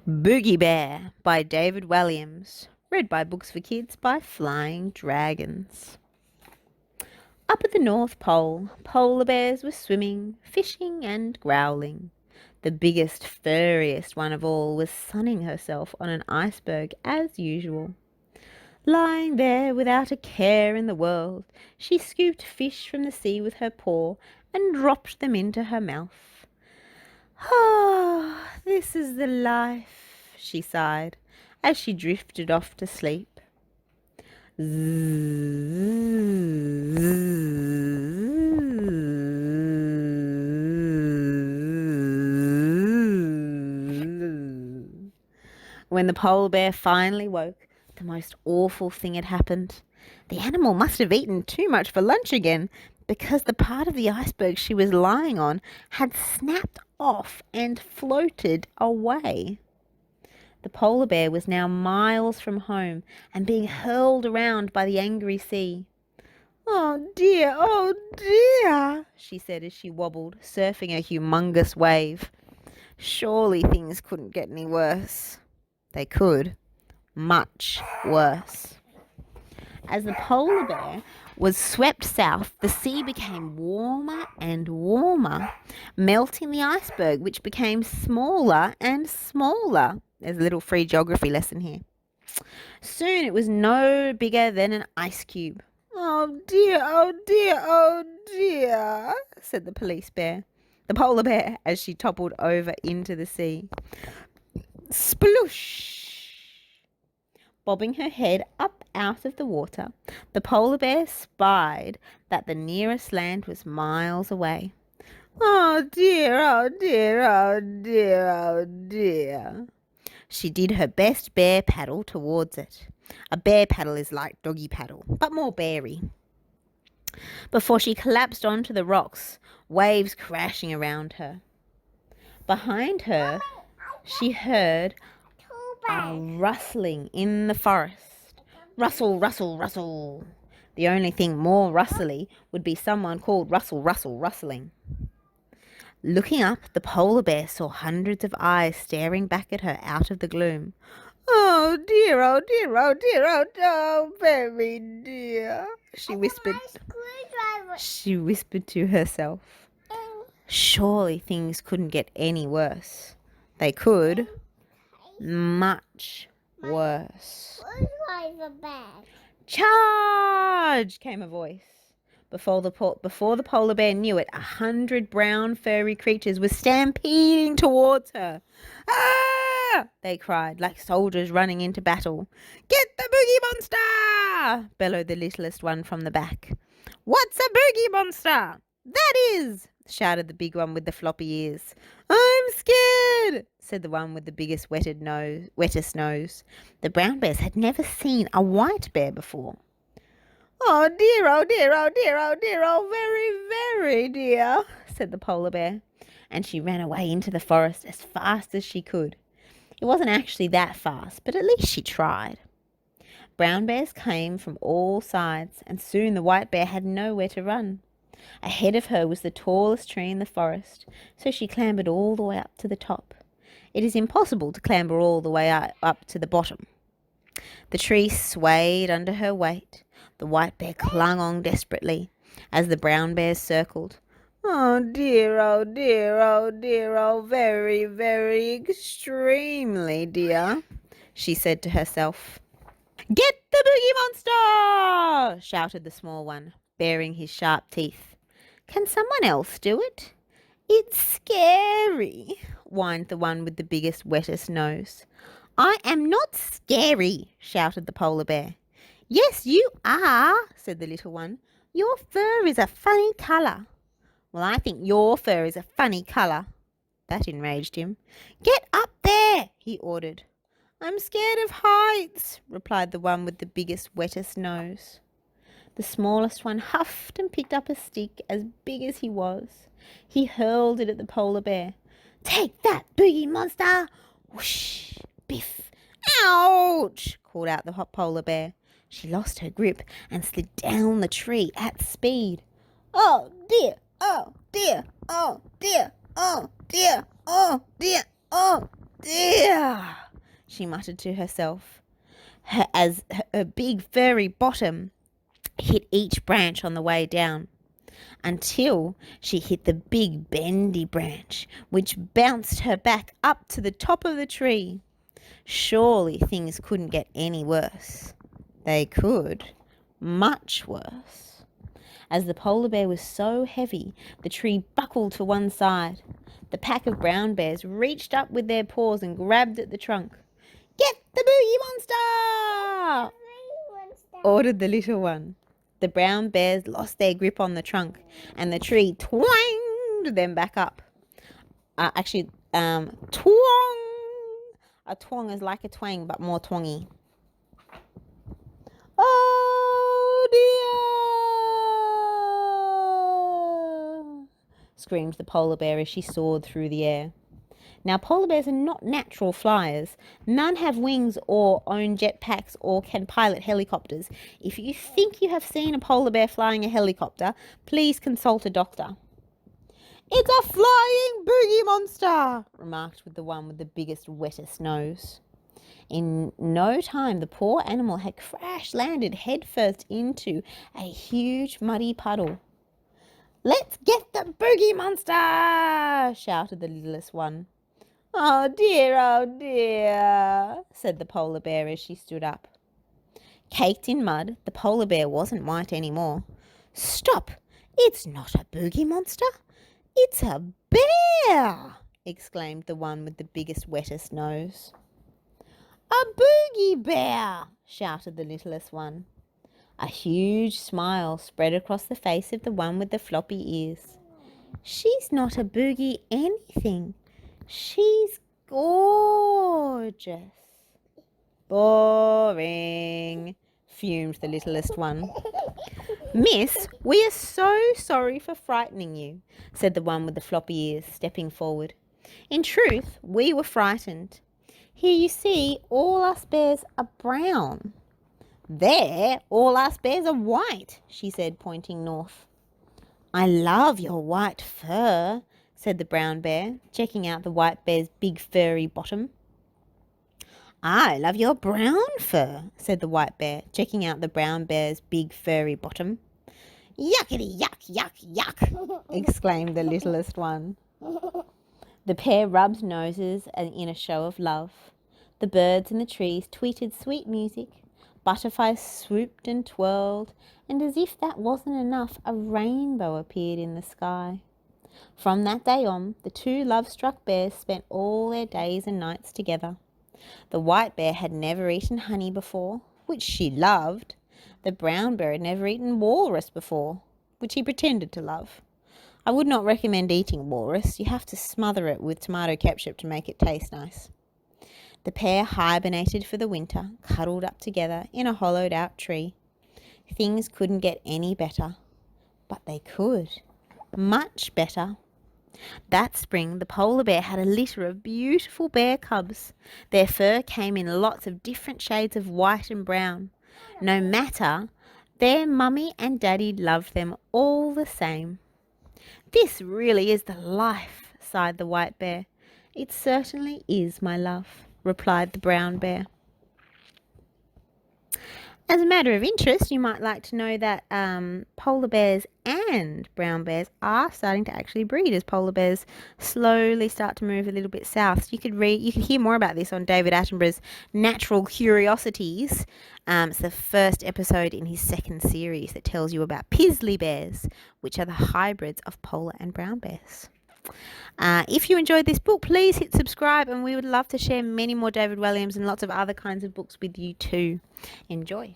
Boogie Bear by David Walliams. Read by Books for Kids by Flying Dragons. Up at the North Pole, polar bears were swimming, fishing and growling. The biggest, furriest one of all was sunning herself on an iceberg as usual. Lying there without a care in the world, she scooped fish from the sea with her paw and dropped them into her mouth. "Ah, this is the life," she sighed, as she drifted off to sleep. When the polar bear finally woke, the most awful thing had happened. The animal must have eaten too much for lunch again, because the part of the iceberg she was lying on had snapped off and floated away. The polar bear was now miles from home and being hurled around by the angry sea. "Oh dear," she said as she wobbled, surfing a humongous wave. Surely things couldn't get any worse. They could. Much worse. As the polar bear was swept south, the sea became warmer and warmer, melting the iceberg, which became smaller and smaller. There's a little free geography lesson here. Soon it was no bigger than an ice cube. "Oh dear, oh dear, oh dear," said the polar bear, as she toppled over into the sea. Sploosh! Bobbing her head up out of the water, the polar bear spied that the nearest land was miles away. "Oh dear, oh dear, oh dear, oh dear." She did her best bear paddle towards it. A bear paddle is like doggy paddle, but more beary. Before she collapsed onto the rocks, waves crashing around her. Behind her, she heard a rustling in the forest. Rustle, rustle, rustle. The only thing more rustly would be someone called Rustle, Rustle, rustling. Looking up, the polar bear saw hundreds of eyes staring back at her out of the gloom. "Oh dear, oh dear, oh dear, oh very dear," she whispered. She whispered to herself. Surely things couldn't get any worse. They could. Much worse. "Charge!" came a voice. Before the polar bear knew it, 100 brown furry creatures were stampeding towards her. "Ah!" they cried, like soldiers running into battle. "Get the boogie monster!" bellowed the littlest one from the back. "What's a boogie monster?" "That is," shouted the big one with the floppy ears. "I'm scared," said the one with the biggest wettest nose. The brown bears had never seen a white bear before. "Oh dear, oh dear, oh dear, oh dear, oh very, very dear," said the polar bear, and she ran away into the forest as fast as she could. It wasn't actually that fast, but at least she tried. Brown bears came from all sides, and soon the white bear had nowhere to run. Ahead of her was the tallest tree in the forest, so she clambered all the way up to the top. It is impossible to clamber all the way up to the bottom. The tree swayed under her weight. The white bear clung on desperately as the brown bears circled. "Oh dear, oh dear, oh dear, oh very, very extremely dear," she said to herself. "Get the boogie monster!" shouted the small one, baring his sharp teeth. "Can someone else do it?" "It's scary," whined the one with the biggest, wettest nose. "I am not scary," shouted the polar bear. "Yes, you are," said the little one. "Your fur is a funny colour." "Well, I think your fur is a funny colour." That enraged him. "Get up there," he ordered. "I'm scared of heights," replied the one with the biggest, wettest nose. The smallest one huffed and picked up a stick as big as he was. He hurled it at the polar bear. "Take that, boogie monster!" Whoosh! Biff! "Ouch!" called out the hot polar bear. She lost her grip and slid down the tree at speed. "Oh dear, oh dear, oh dear, oh dear, oh dear, oh dear, she muttered to herself, as her big furry bottom hit each branch on the way down, until she hit the big bendy branch, which bounced her back up to the top of the tree. Surely things couldn't get any worse. They could. Much worse. As the polar bear was so heavy, the tree buckled to one side. The pack of brown bears reached up with their paws and grabbed at the trunk. "Get the boogie monster!" ordered the little one. The brown bears lost their grip on the trunk, and the tree twanged them back up. Twang! A twang is like a twang, but more twangy. "Oh dear!" screamed the polar bear as she soared through the air. Now, polar bears are not natural flyers. None have wings or own jetpacks or can pilot helicopters. If you think you have seen a polar bear flying a helicopter, please consult a doctor. "It's a flying boogie monster," remarked the one with the biggest, wettest nose. In no time, the poor animal had crash-landed headfirst into a huge muddy puddle. "Let's get the boogie monster!" shouted the littlest one. Oh dear, said the polar bear as she stood up. Caked in mud, the polar bear wasn't white anymore. "Stop! It's not a boogie monster. It's a bear!" exclaimed the one with the biggest, wettest nose. "A boogie bear!" shouted the littlest one. A huge smile spread across the face of the one with the floppy ears. "She's not a boogie anything. She's gorgeous." "Boring," fumed the littlest one. "Miss, we are so sorry for frightening you," said the one with the floppy ears, stepping forward. "In truth, we were frightened. Here you see, all us bears are brown." "There, all us bears are white," she said, pointing north. "I love your white fur," said the brown bear, checking out the white bear's big furry bottom. "I love your brown fur," said the white bear, checking out the brown bear's big furry bottom. "Yuckity yuck, yuck, yuck," exclaimed the littlest one. The pair rubbed noses in a show of love. The birds in the trees tweeted sweet music. Butterflies swooped and twirled, and as if that wasn't enough, a rainbow appeared in the sky. From that day on, the two love-struck bears spent all their days and nights together. The white bear had never eaten honey before, which she loved. The brown bear had never eaten walrus before, which he pretended to love. I would not recommend eating walrus. You have to smother it with tomato ketchup to make it taste nice. The pair hibernated for the winter, cuddled up together in a hollowed-out tree. Things couldn't get any better, but they could. Much better. That spring, the polar bear had a litter of beautiful bear cubs. Their fur came in lots of different shades of white and brown. No matter, their mummy and daddy loved them all the same. "This really is the life," sighed the white bear. "It certainly is, my love," replied the brown bear. As a matter of interest, you might like to know that polar bears and brown bears are starting to actually breed as polar bears slowly start to move a little bit south. So you could hear more about this on David Attenborough's Natural Curiosities. It's the first episode in his second series that tells you about Pizzly bears, which are the hybrids of polar and brown bears. If you enjoyed this book, please hit subscribe, and we would love to share many more David Walliams and lots of other kinds of books with you too. Enjoy.